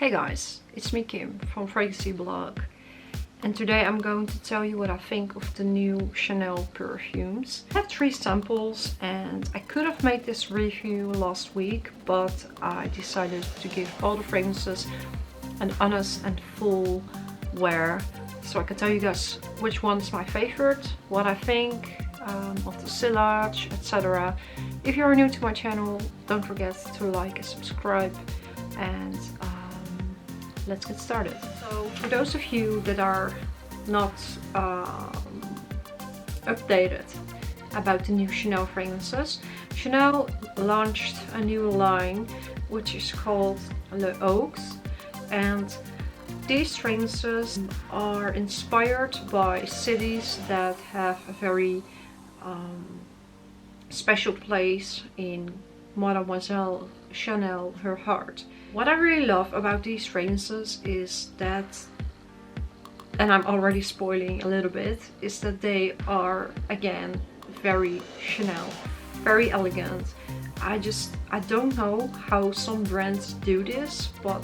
Hey guys, it's me Kim from Fragrancy blog, and today I'm going to tell you what I think of the new Chanel perfumes. I have 3 samples and I could have made this review last week, but I decided to give all the fragrances an honest and full wear, so I can tell you guys which one is my favorite, what I think of the sillage, etc. If you're new to my channel, don't forget to like and subscribe, and let's get started. So for those of you that are not updated about the new Chanel fragrances, Chanel launched a new line which is called Eaux, and these fragrances are inspired by cities that have a very special place in Mademoiselle Chanel, her heart. What I really love about these fragrances is that, and I'm already spoiling a little bit, is that they are again very Chanel, very elegant. I don't know how some brands do this, but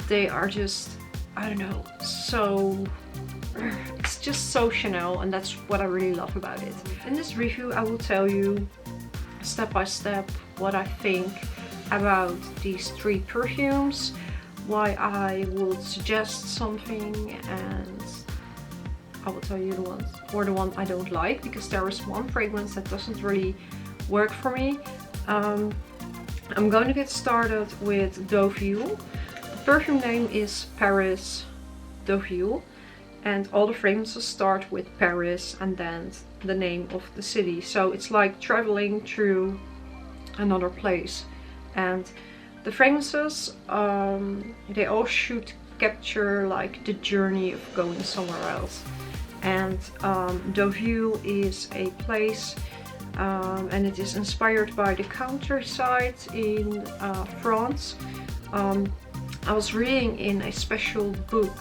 they are just, I don't know, so it's just so Chanel, and that's what I really love about it. In this review I will tell you step by step what I think about these 3 perfumes, why I would suggest something, and I will tell you the ones or the one I don't like, because there is one fragrance that doesn't really work for me. I'm going to get started with Deauville. The perfume name is Paris Deauville, and all the fragrances start with Paris and then the name of the city, so it's like traveling through another place. And the fragrances, they all should capture like the journey of going somewhere else. And Deauville is a place, and it is inspired by the countryside in France. I was reading in a special book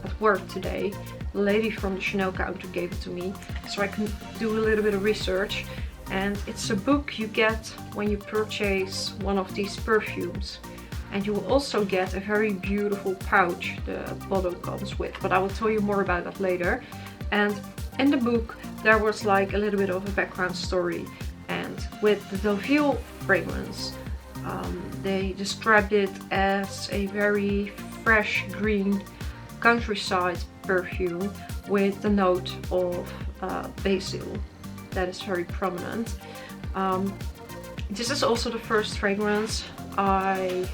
at work today. The lady from the Chanel counter gave it to me, so I can do a little bit of research. And it's a book you get when you purchase one of these perfumes, and you will also get a very beautiful pouch the bottle comes with, but I will tell you more about that later. And in the book there was like a little bit of a background story, and with the Deauville fragrance they described it as a very fresh green countryside perfume with the note of basil that is very prominent. This is also the first fragrance I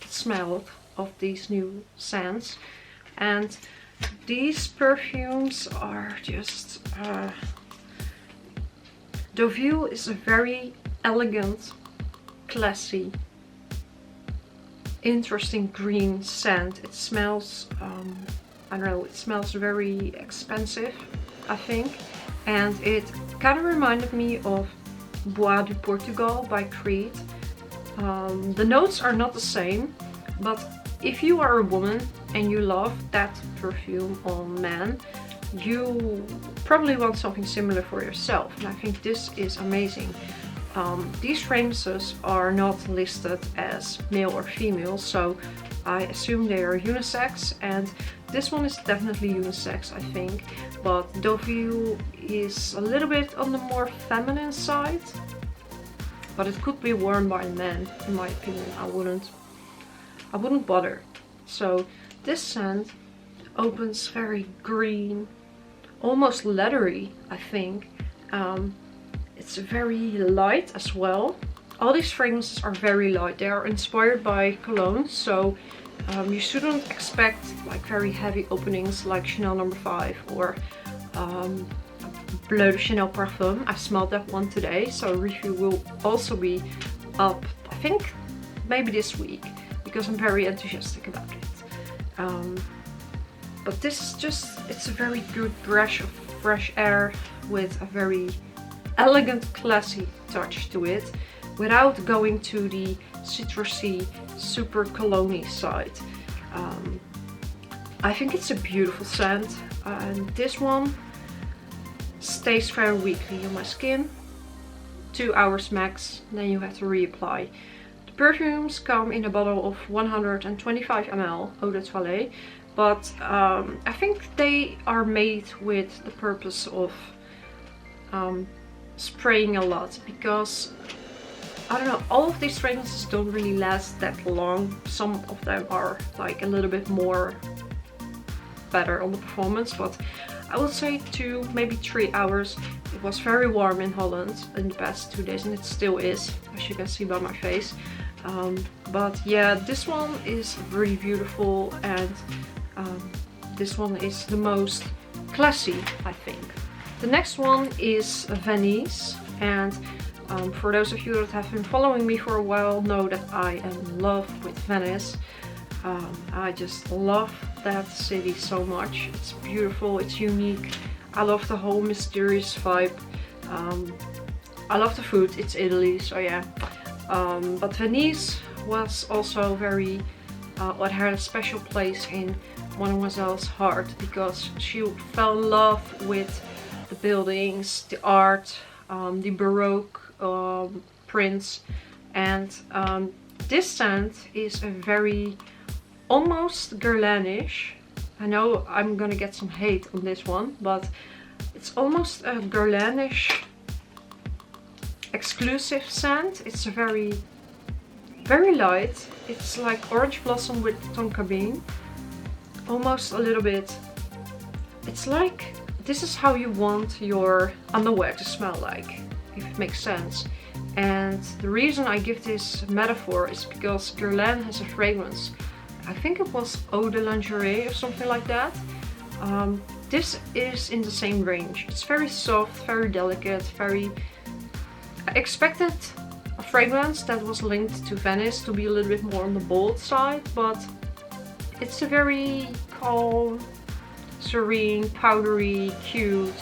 smelled of these new scents, and these perfumes are just Deauville is a very elegant, classy, interesting green scent. It smells I don't know, it smells very expensive, I think. And it kind of reminded me of Bois du Portugal by Creed. The notes are not the same, but if you are a woman and you love that perfume on men, you probably want something similar for yourself, and I think this is amazing. These fragrances are not listed as male or female, so I assume they are unisex, and this one is definitely unisex, I think, but Deauville is a little bit on the more feminine side, but it could be worn by men, in my opinion. I wouldn't bother. So this scent opens very green, almost leathery, I think. It's very light as well. All these fragrances are very light. They are inspired by cologne, so you shouldn't expect like very heavy openings like Chanel No. 5 or Bleu de Chanel Parfum. I smelled that one today, so a review will also be up, I think, maybe this week, because I'm very enthusiastic about it. But this is just, it's a very good brush of fresh air with a very elegant, classy touch to it, without going to the citrusy, super cologne-y side. I think it's a beautiful scent, and this one stays very weakly on my skin. 2 hours max, then you have to reapply. The perfumes come in a bottle of 125 ml eau de toilette, but I think they are made with the purpose of spraying a lot, because I don't know, all of these fragrances don't really last that long. Some of them are like a little bit more better on the performance, but I would say 2, maybe 3 hours. It was very warm in Holland in the past 2 days, and it still is, as you can see by my face. But yeah, this one is really beautiful, and this one is the most classy, I think. The next one is Venice, and for those of you that have been following me for a while know that I am in love with Venice. I just love that city so much. It's beautiful, it's unique. I love the whole mysterious vibe. I love the food, it's Italy, so yeah. But Venice was also very, what had a special place in Mademoiselle's heart, because she fell in love with the buildings, the art, the Baroque prints, and this scent is a very almost Guerlainish. I know I'm gonna get some hate on this one, but it's almost a Guerlainish exclusive scent. It's a very light. It's like orange blossom with tonka bean, almost a little bit. It's like, this is how you want your underwear to smell like, if it makes sense. And the reason I give this metaphor is because Guerlain has a fragrance, I think it was Eau de Lingerie or something like that. This is in the same range. It's very soft, very delicate, very... I expected a fragrance that was linked to Venice to be a little bit more on the bold side, but it's a very calm, serene, powdery, cute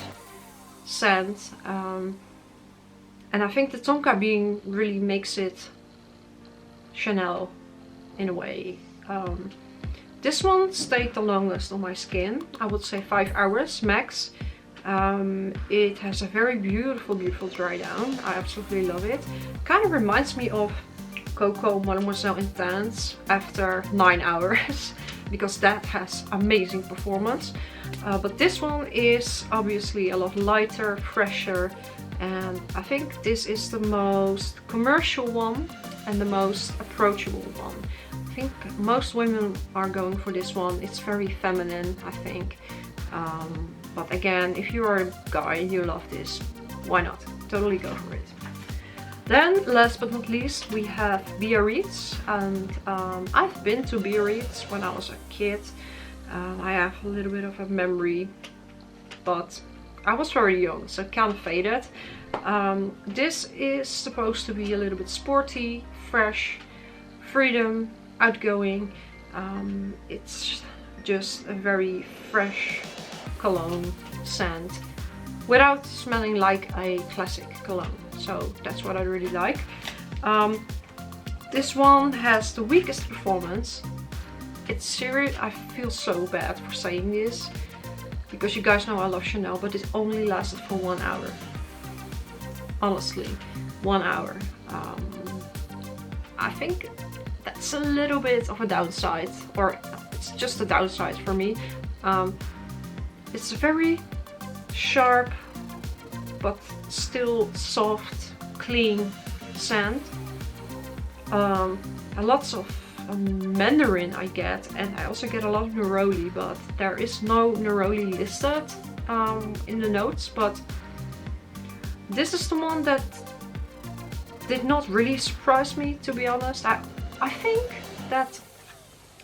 scent. And I think the tonka bean really makes it Chanel in a way. This one stayed the longest on my skin. I would say 5 hours max. It has a very beautiful dry down. I absolutely love it. Kind of reminds me of Coco Mademoiselle Intense after 9 hours, because that has amazing performance. But this one is obviously a lot lighter, fresher, and I think this is the most commercial one and the most approachable one. I think most women are going for this one. It's very feminine, I think. But again, if you are a guy and you love this, why not? Totally go for it. Then, last but not least, we have Biarritz. And I've been to Biarritz when I was a kid. I have a little bit of a memory, but I was very young, so it kind of faded. This is supposed to be a little bit sporty, fresh, freedom, outgoing. It's just a very fresh cologne scent without smelling like a classic cologne, so that's what I really like. This one has the weakest performance. It's serious. I feel so bad for saying this, because you guys know I love Chanel, but it only lasted for 1 hour. Honestly, 1 hour. I think that's a little bit of a downside, or it's just a downside for me. It's a very sharp but still soft, clean scent. Lots of mandarin I get, and I also get a lot of neroli, but there is no neroli listed in the notes. But this is the one that did not really surprise me, to be honest. I think that,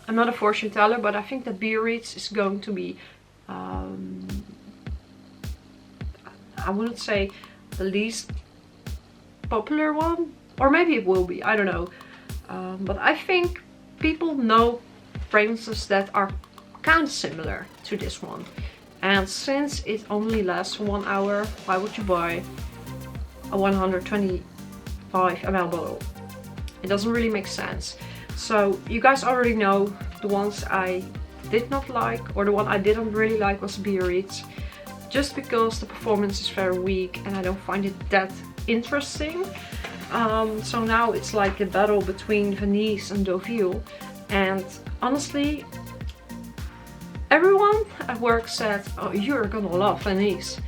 I'm not a fortune teller, but I think that Biarritz is going to be, I wouldn't say the least popular one, or maybe it will be, I don't know. But I think people know fragrances that are kind of similar to this one. And since it only lasts 1 hour, why would you buy a 125 ml bottle? It doesn't really make sense. So you guys already know the ones I did not like, or the one I didn't really like was Biarritz, just because the performance is very weak and I don't find it that interesting. So now it's like a battle between Venice and Deauville, and honestly everyone at work said, oh, you're gonna love Venice,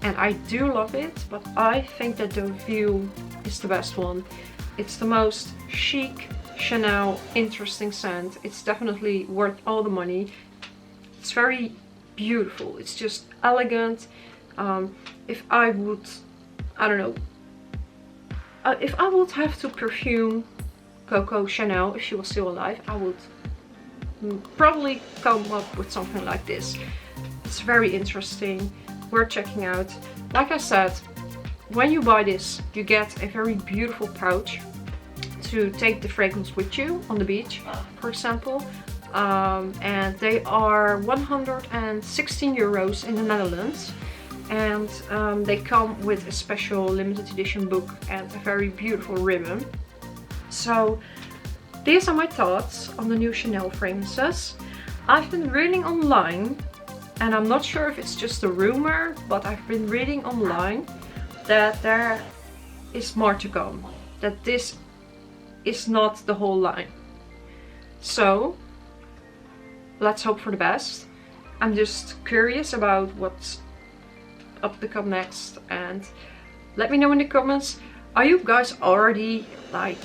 and I do love it, but I think that Deauville is the best one. It's the most chic Chanel, interesting scent. It's definitely worth all the money. It's very beautiful, it's just elegant. If I would, I don't know, if I would have to perfume Coco Chanel if she was still alive, I would probably come up with something like this. It's very interesting, worth checking out. Like I said, when you buy this, you get a very beautiful pouch to take the fragrance with you on the beach, for example. And they are 116 euros in the Netherlands. And they come with a special limited edition book and a very beautiful ribbon. So these are my thoughts on the new Chanel fragrances. I've been reading online, and I'm not sure if it's just a rumor, but I've been reading online that there is more to come, that this is not the whole line. So let's hope for the best. I'm just curious about what's up to come next, and let me know in the comments, are you guys already like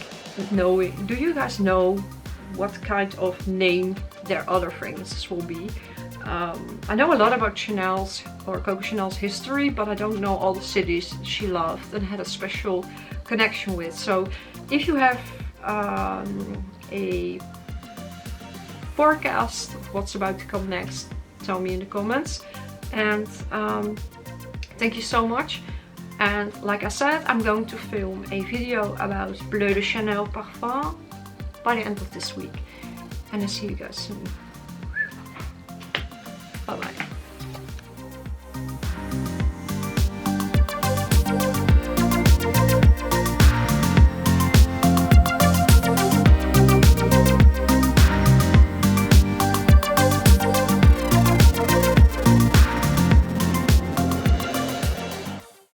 knowing, do you guys know what kind of name their other fragrances will be? I know a lot about Chanel's or Coco Chanel's history, but I don't know all the cities she loved and had a special connection with. So if you have a forecast of what's about to come next, tell me in the comments. And thank you so much. And like I said, I'm going to film a video about Bleu de Chanel Parfum by the end of this week. And I'll see you guys soon. Bye bye.